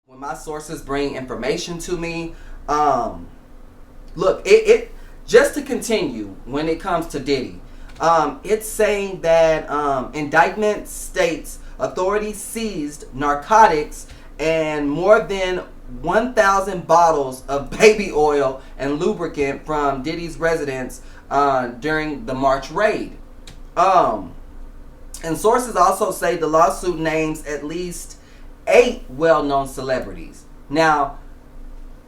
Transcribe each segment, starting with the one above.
When my sources bring information to me, look, it just to continue when it comes to Diddy, it's saying that indictment states authorities seized narcotics and more than 1,000 bottles of baby oil and lubricant from Diddy's residence during the March raid. And sources also say the lawsuit names at least 8 well-known celebrities. Now,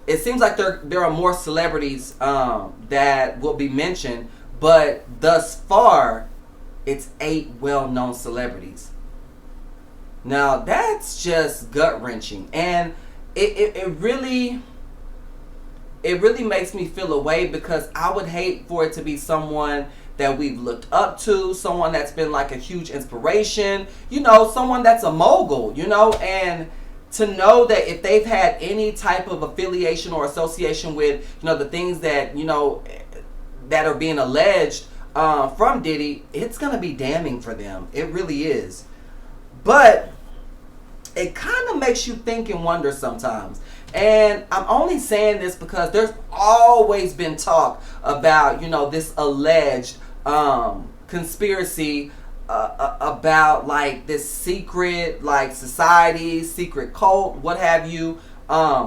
it seems like there are more celebrities that will be mentioned, but thus far, it's 8 well-known celebrities. Now, that's just gut-wrenching, and it really makes me feel away, because I would hate for it to be someone that we've looked up to, someone that's been like a huge inspiration, someone that's a mogul, and to know that if they've had any type of affiliation or association with, the things that, that are being alleged from Diddy, it's going to be damning for them. It really is. But it kind of makes you think and wonder sometimes. And I'm only saying this because there's always been talk about, this alleged conspiracy about like this secret like society, secret cult, what have you,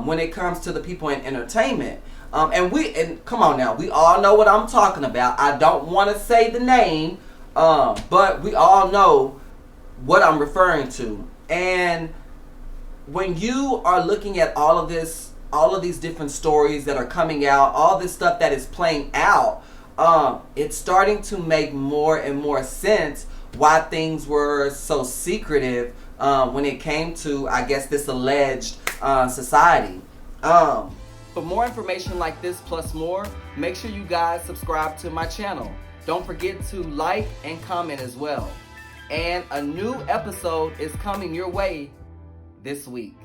when it comes to the people in entertainment. And come on now, we all know what I'm talking about. I don't want to say the name, but we all know what I'm referring to. And when you are looking at all of these different stories that are coming out, all this stuff that is playing out, it's starting to make more and more sense why things were so secretive when it came to, I guess, this alleged society. For more information like this plus more, make sure you guys subscribe to my channel. Don't forget to like and comment as well. And a new episode is coming your way this week.